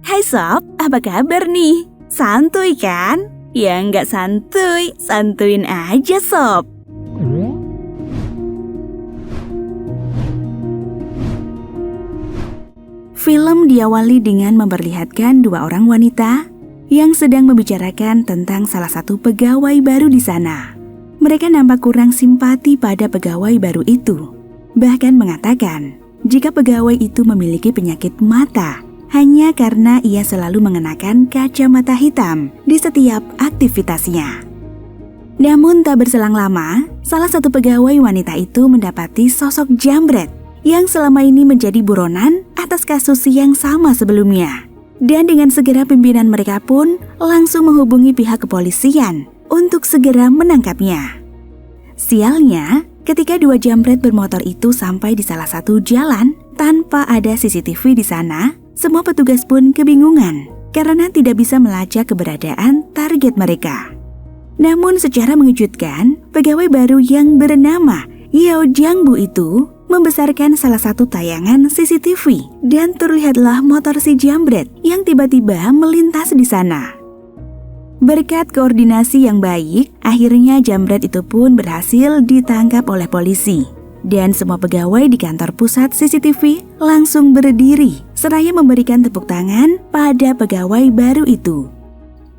Hai Sob, apa kabar nih? Santuy kan? Ya nggak santuy, santuin aja Sob. Film diawali dengan memperlihatkan dua orang wanita yang sedang membicarakan tentang salah satu pegawai baru di sana. Mereka nampak kurang simpati pada pegawai baru itu. Bahkan mengatakan, jika pegawai itu memiliki penyakit mata, hanya karena ia selalu mengenakan kacamata hitam di setiap aktivitasnya. Namun tak berselang lama, salah satu pegawai wanita itu mendapati sosok jambret yang selama ini menjadi buronan atas kasus yang sama sebelumnya. Dan dengan segera pimpinan mereka pun langsung menghubungi pihak kepolisian untuk segera menangkapnya. Sialnya, ketika dua jambret bermotor itu sampai di salah satu jalan tanpa ada CCTV di sana, semua petugas pun kebingungan karena tidak bisa melacak keberadaan target mereka. Namun secara mengejutkan, pegawai baru yang bernama Yao Jiangbu itu membesarkan salah satu tayangan CCTV dan terlihatlah motor si jambret yang tiba-tiba melintas di sana. Berkat koordinasi yang baik, akhirnya jambret itu pun berhasil ditangkap oleh polisi. Dan semua pegawai di kantor pusat CCTV langsung berdiri seraya memberikan tepuk tangan pada pegawai baru itu.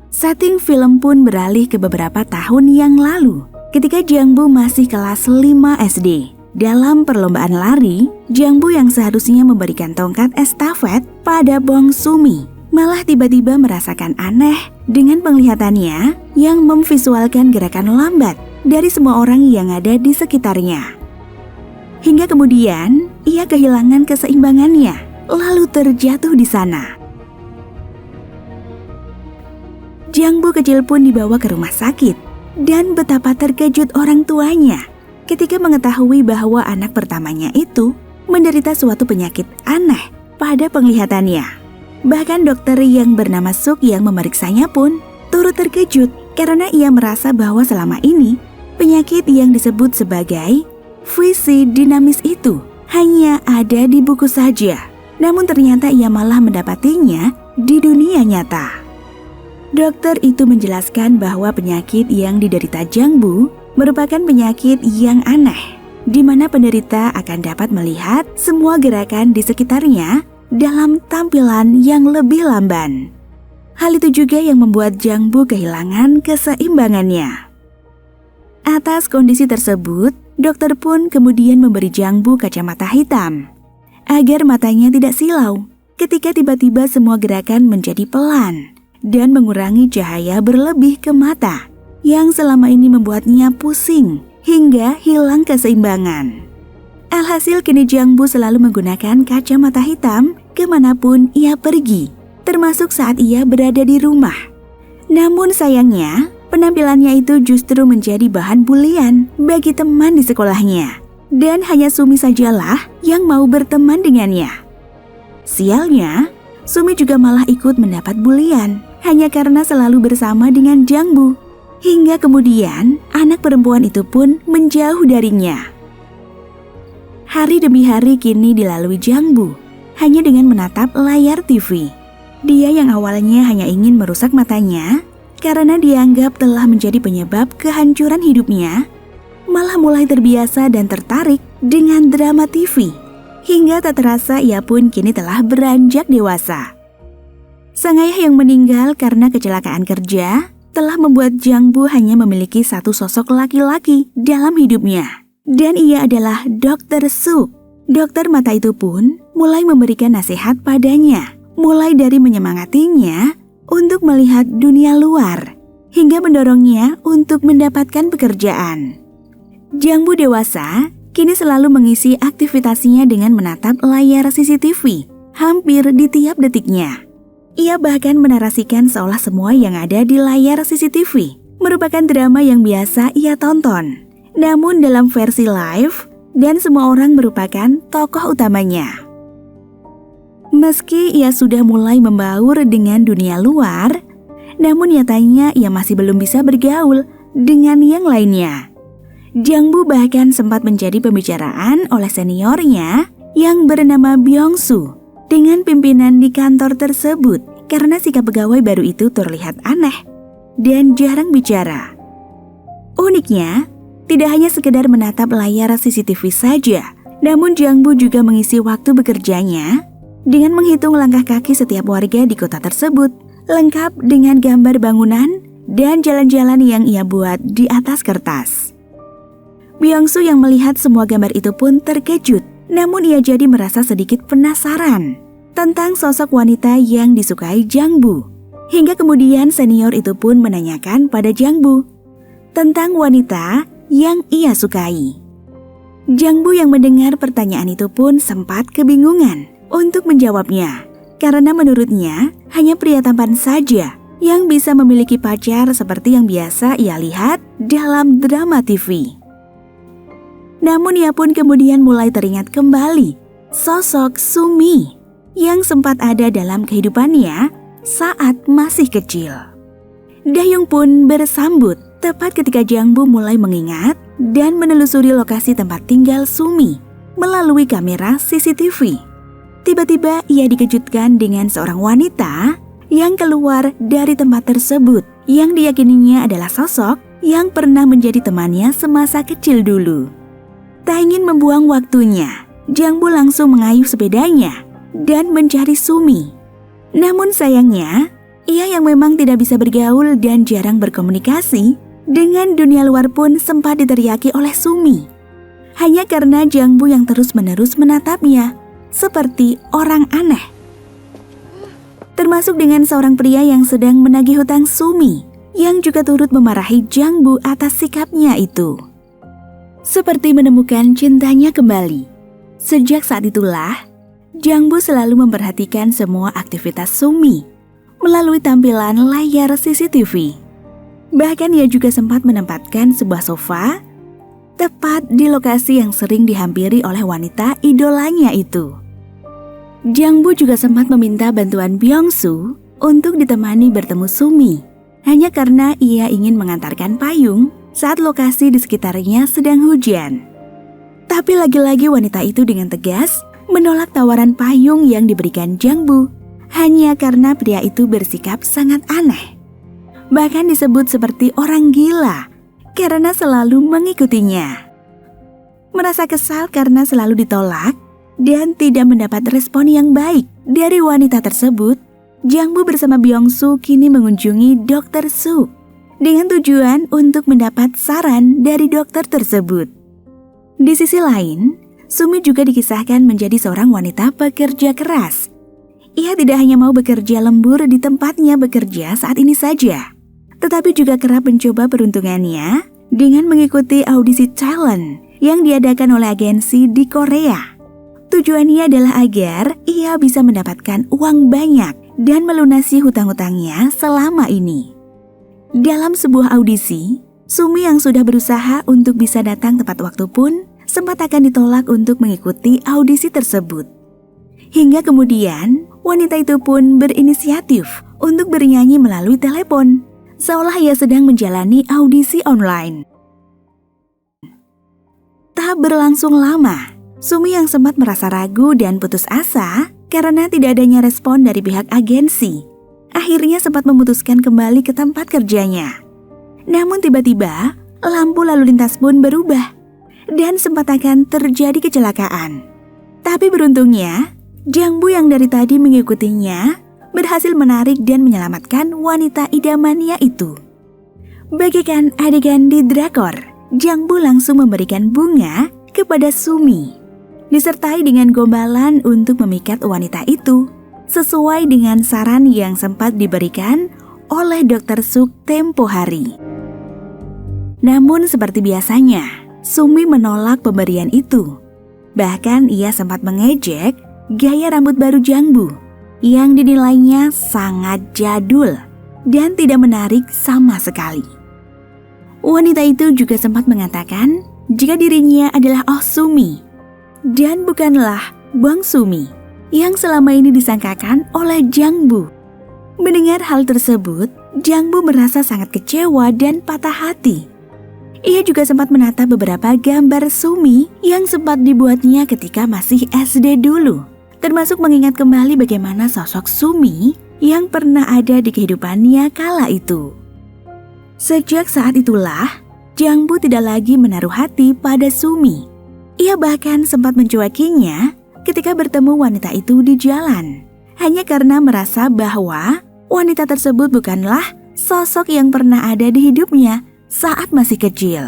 Setting film pun beralih ke beberapa tahun yang lalu ketika Jiangbu masih kelas 5 SD. Dalam perlombaan lari, Jiangbu yang seharusnya memberikan tongkat estafet pada Bong Sumi malah tiba-tiba merasakan aneh dengan penglihatannya yang memvisualkan gerakan lambat dari semua orang yang ada di sekitarnya. Hingga kemudian, ia kehilangan keseimbangannya, lalu terjatuh di sana. Jiangbu kecil pun dibawa ke rumah sakit, dan betapa terkejut orang tuanya ketika mengetahui bahwa anak pertamanya itu menderita suatu penyakit aneh pada penglihatannya. Bahkan dokter yang bernama Suk yang memeriksanya pun turut terkejut karena ia merasa bahwa selama ini penyakit yang disebut sebagai visi dinamis itu hanya ada di buku saja, namun ternyata ia malah mendapatinya di dunia nyata. Dokter itu menjelaskan bahwa penyakit yang diderita Jiangbu merupakan penyakit yang aneh, di mana penderita akan dapat melihat semua gerakan di sekitarnya dalam tampilan yang lebih lamban. Hal itu juga yang membuat Jiangbu kehilangan keseimbangannya. Atas kondisi tersebut, dokter pun kemudian memberi Jiangbu kacamata hitam agar matanya tidak silau ketika tiba-tiba semua gerakan menjadi pelan dan mengurangi cahaya berlebih ke mata yang selama ini membuatnya pusing hingga hilang keseimbangan. Alhasil kini Jiangbu selalu menggunakan kacamata hitam kemanapun ia pergi, termasuk saat ia berada di rumah. Namun sayangnya, penampilannya itu justru menjadi bahan bulian bagi teman di sekolahnya. Dan hanya Sumi sajalah yang mau berteman dengannya. Sialnya, Sumi juga malah ikut mendapat bulian hanya karena selalu bersama dengan Jiangbu. Hingga kemudian, anak perempuan itu pun menjauh darinya. Hari demi hari kini dilalui Jiangbu hanya dengan menatap layar TV. Dia yang awalnya hanya ingin merusak matanya karena dianggap telah menjadi penyebab kehancuran hidupnya, malah mulai terbiasa dan tertarik dengan drama TV. Hingga tak terasa ia pun kini telah beranjak dewasa. Sang ayah yang meninggal karena kecelakaan kerja telah membuat Jiangbu hanya memiliki satu sosok laki-laki dalam hidupnya. Dan ia adalah Dr. Su. Dokter mata itu pun mulai memberikan nasihat padanya, mulai dari menyemangatinya untuk melihat dunia luar, hingga mendorongnya untuk mendapatkan pekerjaan. Jiangbu dewasa kini selalu mengisi aktivitasnya dengan menatap layar CCTV hampir di tiap detiknya. Ia bahkan menarasikan seolah semua yang ada di layar CCTV merupakan drama yang biasa ia tonton, namun dalam versi live dan semua orang merupakan tokoh utamanya. Meski ia sudah mulai membaur dengan dunia luar, namun nyatanya ia masih belum bisa bergaul dengan yang lainnya. Jiangbu bahkan sempat menjadi pembicaraan oleh seniornya yang bernama Byung-su dengan pimpinan di kantor tersebut karena sikap pegawai baru itu terlihat aneh dan jarang bicara. Uniknya, tidak hanya sekedar menatap layar CCTV saja, namun Jangbu juga mengisi waktu bekerjanya dengan menghitung langkah kaki setiap warga di kota tersebut, lengkap dengan gambar bangunan dan jalan-jalan yang ia buat di atas kertas. Byung-soo yang melihat semua gambar itu pun terkejut, namun ia jadi merasa sedikit penasaran tentang sosok wanita yang disukai Jangbu. Hingga kemudian senior itu pun menanyakan pada Jangbu tentang wanita yang ia sukai. Jangbu yang mendengar pertanyaan itu pun sempat kebingungan untuk menjawabnya, karena menurutnya hanya pria tampan saja yang bisa memiliki pacar seperti yang biasa ia lihat dalam drama TV. Namun ia pun kemudian mulai teringat kembali sosok Sumi yang sempat ada dalam kehidupannya saat masih kecil. Dayung pun bersambut tepat ketika Jangbu mulai mengingat dan menelusuri lokasi tempat tinggal Sumi melalui kamera CCTV. Tiba-tiba ia dikejutkan dengan seorang wanita yang keluar dari tempat tersebut yang diyakininya adalah sosok yang pernah menjadi temannya semasa kecil dulu. Tak ingin membuang waktunya, Jangbu langsung mengayuh sepedanya dan mencari Sumi. Namun sayangnya, ia yang memang tidak bisa bergaul dan jarang berkomunikasi dengan dunia luar pun sempat diteriaki oleh Sumi. Hanya karena Jangbu yang terus-menerus menatapnya seperti orang aneh. Termasuk dengan seorang pria yang sedang menagih hutang Sumi yang juga turut memarahi Jangbu atas sikapnya itu. Seperti menemukan cintanya kembali. Sejak saat itulah, Jangbu selalu memperhatikan semua aktivitas Sumi melalui tampilan layar CCTV. Bahkan ia juga sempat menempatkan sebuah sofa tepat di lokasi yang sering dihampiri oleh wanita idolanya itu. Jangbu juga sempat meminta bantuan Byung-soo untuk ditemani bertemu Sumi, hanya karena ia ingin mengantarkan payung saat lokasi di sekitarnya sedang hujan. Tapi lagi-lagi wanita itu dengan tegas menolak tawaran payung yang diberikan Jangbu, hanya karena pria itu bersikap sangat aneh. Bahkan disebut seperti orang gila karena selalu mengikutinya. Merasa kesal karena selalu ditolak dan tidak mendapat respon yang baik dari wanita tersebut, Jangbu bersama Byung-soo kini mengunjungi Dr. Soo dengan tujuan untuk mendapat saran dari dokter tersebut. Di sisi lain, Sumi juga dikisahkan menjadi seorang wanita pekerja keras. Ia tidak hanya mau bekerja lembur di tempatnya bekerja saat ini saja, tetapi juga kerap mencoba peruntungannya dengan mengikuti audisi talent yang diadakan oleh agensi di Korea. Tujuannya adalah agar ia bisa mendapatkan uang banyak dan melunasi hutang-hutangnya selama ini. Dalam sebuah audisi, Sumi yang sudah berusaha untuk bisa datang tepat waktu pun sempat akan ditolak untuk mengikuti audisi tersebut. Hingga kemudian, wanita itu pun berinisiatif untuk bernyanyi melalui telepon, seolah ia sedang menjalani audisi online. Tak berlangsung lama, Sumi yang sempat merasa ragu dan putus asa karena tidak adanya respon dari pihak agensi, akhirnya sempat memutuskan kembali ke tempat kerjanya. Namun tiba-tiba, lampu lalu lintas pun berubah dan sempat akan terjadi kecelakaan. Tapi beruntungnya, Jangbu yang dari tadi mengikutinya berhasil menarik dan menyelamatkan wanita idamannya itu. Bagaikan adegan di drakor, Jangbu langsung memberikan bunga kepada Sumi, disertai dengan gombalan untuk memikat wanita itu, sesuai dengan saran yang sempat diberikan oleh Dr. Suk tempo hari. Namun seperti biasanya, Sumi menolak pemberian itu. Bahkan ia sempat mengejek gaya rambut baru Jangbu yang dinilainya sangat jadul dan tidak menarik sama sekali. Wanita itu juga sempat mengatakan jika dirinya adalah Oh Sumi dan bukanlah Bang Sumi yang selama ini disangkakan oleh Jangbu. Mendengar hal tersebut, Jangbu merasa sangat kecewa dan patah hati. Ia juga sempat menatap beberapa gambar Sumi yang sempat dibuatnya ketika masih SD dulu, termasuk mengingat kembali bagaimana sosok Sumi yang pernah ada di kehidupannya kala itu. Sejak saat itulah, Jang Bu tidak lagi menaruh hati pada Sumi. Ia bahkan sempat mencuekinya ketika bertemu wanita itu di jalan, hanya karena merasa bahwa wanita tersebut bukanlah sosok yang pernah ada di hidupnya saat masih kecil.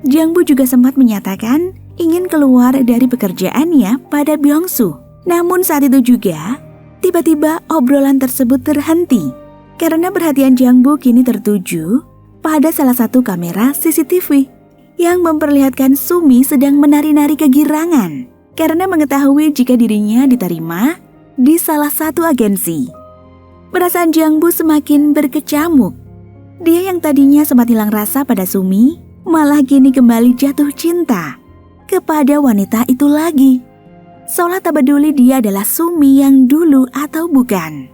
Jang Bu juga sempat menyatakan ingin keluar dari pekerjaannya pada Byung-su. Namun saat itu juga, tiba-tiba obrolan tersebut terhenti karena perhatian Jang Bu kini tertuju pada salah satu kamera CCTV yang memperlihatkan Sumi sedang menari-nari kegirangan karena mengetahui jika dirinya diterima di salah satu agensi. Perasaan Jang Bu semakin berkecamuk. Dia yang tadinya sempat hilang rasa pada Sumi, malah kini kembali jatuh cinta kepada wanita itu lagi. Seolah tak peduli dia adalah Sumi yang dulu atau bukan.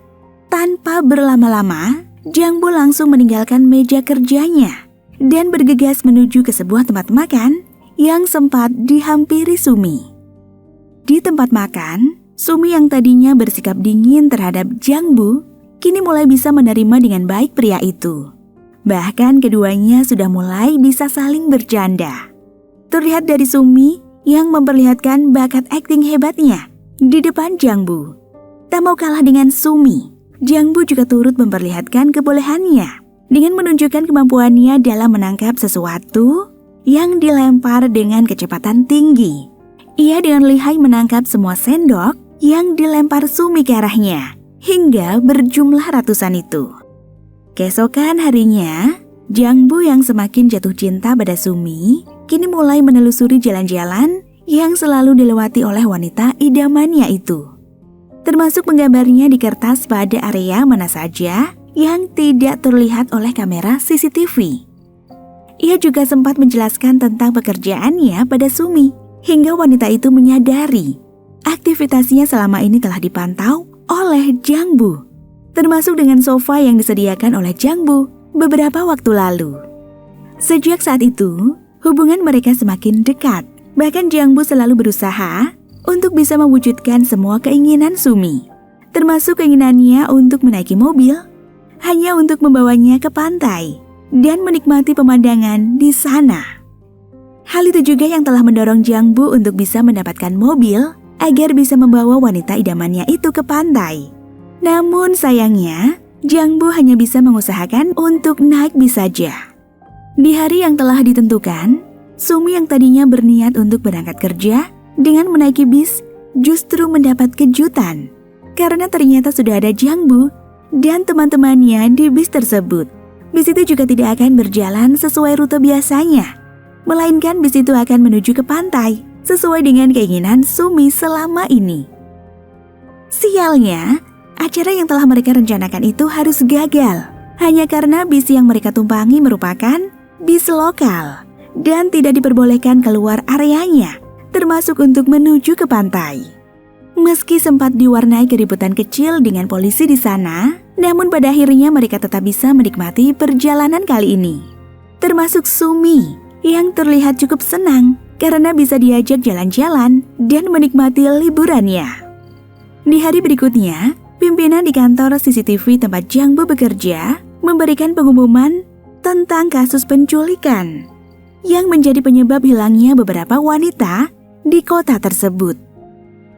Tanpa berlama-lama, Jang Bu langsung meninggalkan meja kerjanya dan bergegas menuju ke sebuah tempat makan yang sempat dihampiri Sumi. Di tempat makan, Sumi yang tadinya bersikap dingin terhadap Jang Bu kini mulai bisa menerima dengan baik pria itu. Bahkan keduanya sudah mulai bisa saling bercanda. Terlihat dari Sumi yang memperlihatkan bakat akting hebatnya di depan Jang Bu. Tak mau kalah dengan Sumi, Jang Bu juga turut memperlihatkan kebolehannya dengan menunjukkan kemampuannya dalam menangkap sesuatu yang dilempar dengan kecepatan tinggi. Ia dengan lihai menangkap semua sendok yang dilempar Sumi ke arahnya, hingga berjumlah ratusan itu. Keesokan harinya, Jang Bu yang semakin jatuh cinta pada Sumi kini mulai menelusuri jalan-jalan yang selalu dilewati oleh wanita idamannya itu, termasuk menggambarnya di kertas pada area mana saja yang tidak terlihat oleh kamera CCTV. Ia juga sempat menjelaskan tentang pekerjaannya pada Sumi, hingga wanita itu menyadari aktivitasnya selama ini telah dipantau oleh Jang Bu, termasuk dengan sofa yang disediakan oleh Jang Bu beberapa waktu lalu. Sejak saat itu, hubungan mereka semakin dekat. Bahkan Jang Bu selalu berusaha untuk bisa mewujudkan semua keinginan Sumi, termasuk keinginannya untuk menaiki mobil, hanya untuk membawanya ke pantai dan menikmati pemandangan di sana. Hal itu juga yang telah mendorong Jang Bu untuk bisa mendapatkan mobil agar bisa membawa wanita idamannya itu ke pantai. Namun sayangnya, Jang Bu hanya bisa mengusahakan untuk naik bis saja. Di hari yang telah ditentukan, Sumi yang tadinya berniat untuk berangkat kerja dengan menaiki bis justru mendapat kejutan karena ternyata sudah ada Jang Bu dan teman-temannya di bis tersebut. Bis itu juga tidak akan berjalan sesuai rute biasanya, melainkan bis itu akan menuju ke pantai sesuai dengan keinginan Sumi selama ini. Sialnya, acara yang telah mereka rencanakan itu harus gagal hanya karena bis yang mereka tumpangi merupakan bis lokal dan tidak diperbolehkan keluar areanya, termasuk untuk menuju ke pantai. Meski sempat diwarnai keributan kecil dengan polisi di sana, namun pada akhirnya mereka tetap bisa menikmati perjalanan kali ini. Termasuk Sumi yang terlihat cukup senang karena bisa diajak jalan-jalan dan menikmati liburannya. Di hari berikutnya, pimpinan di kantor CCTV tempat Jang Bu bekerja memberikan pengumuman tentang kasus penculikan yang menjadi penyebab hilangnya beberapa wanita di kota tersebut.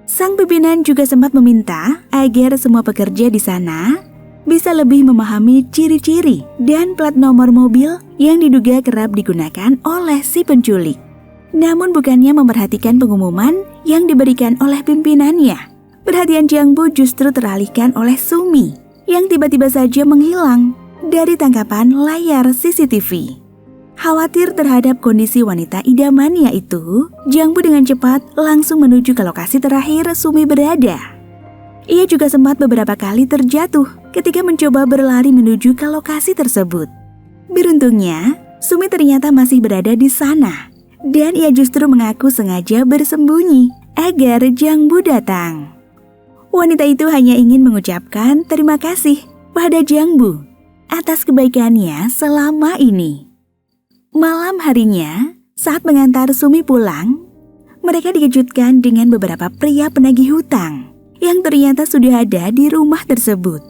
Sang pimpinan juga sempat meminta agar semua pekerja di sana bisa lebih memahami ciri-ciri dan plat nomor mobil yang diduga kerap digunakan oleh si penculik. Namun bukannya memperhatikan pengumuman yang diberikan oleh pimpinannya, perhatian Jang Bu justru teralihkan oleh Sumi yang tiba-tiba saja menghilang dari tangkapan layar CCTV. Khawatir terhadap kondisi wanita idamannya itu, Jang Bu dengan cepat langsung menuju ke lokasi terakhir Sumi berada. Ia juga sempat beberapa kali terjatuh ketika mencoba berlari menuju ke lokasi tersebut. Beruntungnya, Sumi ternyata masih berada di sana, dan ia justru mengaku sengaja bersembunyi agar Jang Bu datang. Wanita itu hanya ingin mengucapkan terima kasih pada Jang Bu atas kebaikannya selama ini. Malam harinya, saat mengantar Sumi pulang, mereka dikejutkan dengan beberapa pria penagih hutang yang ternyata sudah ada di rumah tersebut.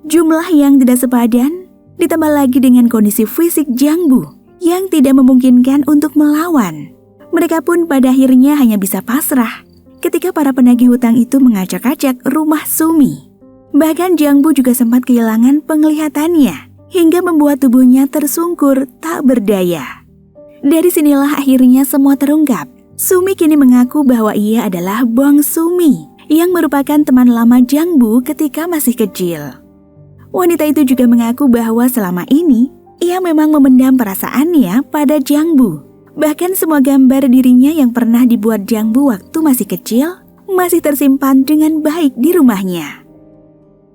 Jumlah yang tidak sepadan, ditambah lagi dengan kondisi fisik Jiang Bu yang tidak memungkinkan untuk melawan. Mereka pun pada akhirnya hanya bisa pasrah ketika para penagih hutang itu mengacak-acak rumah Sumi. Bahkan Jiang Bu juga sempat kehilangan penglihatannya hingga membuat tubuhnya tersungkur tak berdaya. Dari sinilah akhirnya semua terungkap. Sumi kini mengaku bahwa ia adalah Bong Sumi yang merupakan teman lama Jiang Bu ketika masih kecil. Wanita itu juga mengaku bahwa selama ini ia memang memendam perasaannya pada Jiang Bu. Bahkan semua gambar dirinya yang pernah dibuat Jiang Bu waktu masih kecil masih tersimpan dengan baik di rumahnya.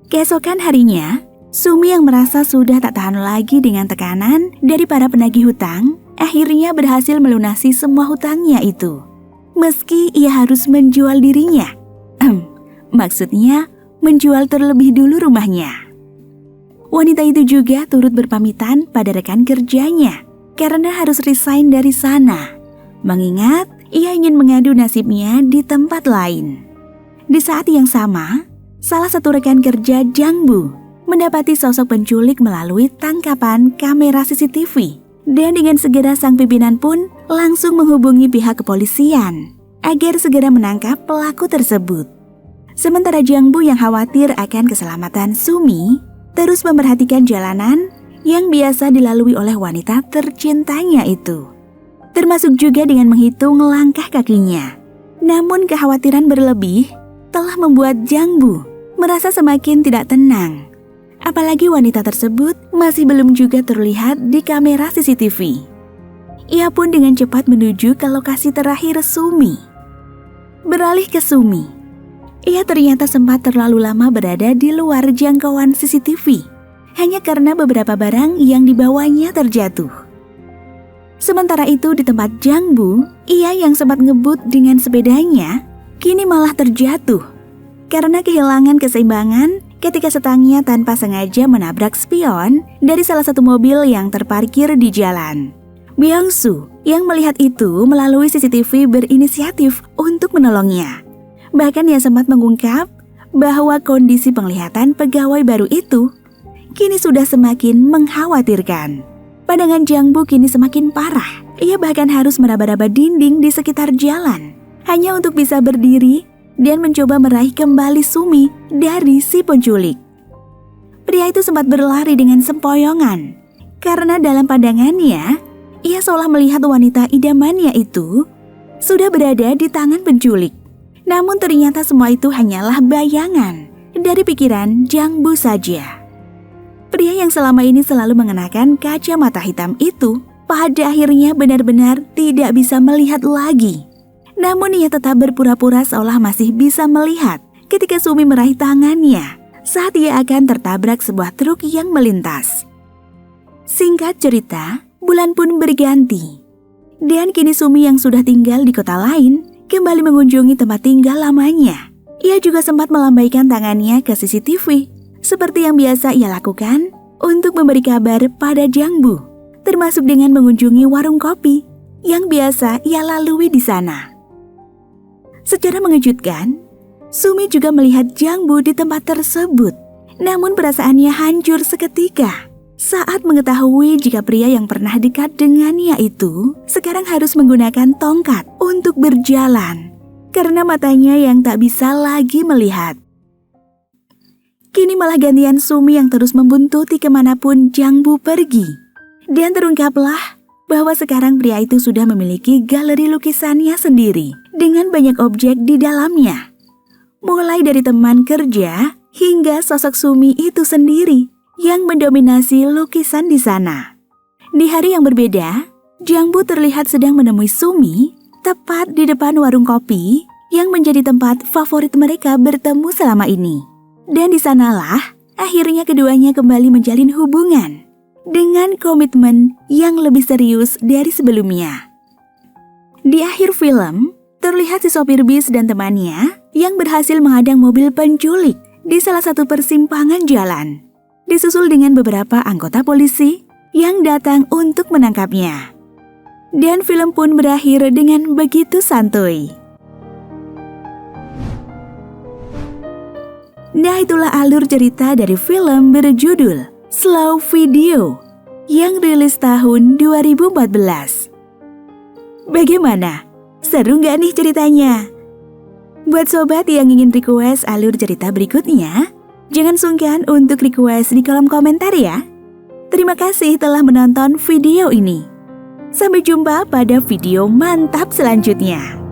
Keesokan harinya, Sumi yang merasa sudah tak tahan lagi dengan tekanan dari para penagih hutang, akhirnya berhasil melunasi semua hutangnya itu. Meski ia harus menjual dirinya. Maksudnya, menjual terlebih dulu rumahnya. Wanita itu juga turut berpamitan pada rekan kerjanya karena harus resign dari sana. Mengingat ia ingin mengadu nasibnya di tempat lain. Di saat yang sama, salah satu rekan kerja Jiang Bu mendapati sosok penculik melalui tangkapan kamera CCTV. Dan dengan segera sang pimpinan pun langsung menghubungi pihak kepolisian agar segera menangkap pelaku tersebut. Sementara Jiang Bu yang khawatir akan keselamatan Sumi terus memperhatikan jalanan yang biasa dilalui oleh wanita tercintanya itu. Termasuk juga dengan menghitung langkah kakinya. Namun kekhawatiran berlebih telah membuat Jiang Bu merasa semakin tidak tenang. Apalagi wanita tersebut masih belum juga terlihat di kamera CCTV. Ia pun dengan cepat menuju ke lokasi terakhir Sumi. Beralih ke Sumi, ia ternyata sempat terlalu lama berada di luar jangkauan CCTV hanya karena beberapa barang yang dibawanya terjatuh. Sementara itu di tempat Jiang Bu, ia yang sempat ngebut dengan sepedanya kini malah terjatuh karena kehilangan keseimbangan ketika setangnya tanpa sengaja menabrak spion dari salah satu mobil yang terparkir di jalan. Byung-su yang melihat itu melalui CCTV berinisiatif untuk menolongnya. Bahkan ia sempat mengungkap bahwa kondisi penglihatan pegawai baru itu kini sudah semakin mengkhawatirkan. Pandangan Jiang Bu kini semakin parah. Ia bahkan harus meraba-raba dinding di sekitar jalan hanya untuk bisa berdiri dan mencoba meraih kembali Sumi dari si penculik. Pria itu sempat berlari dengan sempoyongan karena dalam pandangannya ia seolah melihat wanita idamannya itu sudah berada di tangan penculik. Namun ternyata semua itu hanyalah bayangan dari pikiran Jiang Bu saja. Pria yang selama ini selalu mengenakan kacamata hitam itu pada akhirnya benar-benar tidak bisa melihat lagi. Namun ia tetap berpura-pura seolah masih bisa melihat ketika Sumi meraih tangannya saat ia akan tertabrak sebuah truk yang melintas. Singkat cerita, bulan pun berganti. Dan kini Sumi yang sudah tinggal di kota lain kembali mengunjungi tempat tinggal lamanya. Ia juga sempat melambaikan tangannya ke CCTV seperti yang biasa ia lakukan untuk memberi kabar pada Jiang Bu, termasuk dengan mengunjungi warung kopi yang biasa ia lalui di sana. Secara mengejutkan, Sumi juga melihat Jiang Bu di tempat tersebut. Namun perasaannya hancur seketika saat mengetahui jika pria yang pernah dekat dengannya itu sekarang harus menggunakan tongkat untuk berjalan karena matanya yang tak bisa lagi melihat. Kini malah gantian Sumi yang terus membuntuti kemanapun Jiang Bu pergi. Dan terungkaplah bahwa sekarang pria itu sudah memiliki galeri lukisannya sendiri dengan banyak objek di dalamnya. Mulai dari teman kerja hingga sosok Sumi itu sendiri yang mendominasi lukisan di sana. Di hari yang berbeda, Jiang Bu terlihat sedang menemui Sumi tepat di depan warung kopi yang menjadi tempat favorit mereka bertemu selama ini. Dan di sanalah akhirnya keduanya kembali menjalin hubungan dengan komitmen yang lebih serius dari sebelumnya. Di akhir film, terlihat si sopir bis dan temannya yang berhasil menghadang mobil penculik di salah satu persimpangan jalan, disusul dengan beberapa anggota polisi yang datang untuk menangkapnya. Dan film pun berakhir dengan begitu santuy. Nah, itulah alur cerita dari film berjudul Slow Video yang rilis tahun 2014. Bagaimana? Seru nggak nih ceritanya? Buat sobat yang ingin request alur cerita berikutnya, jangan sungkan untuk request di kolom komentar ya. Terima kasih telah menonton video ini. Sampai jumpa pada video mantap selanjutnya.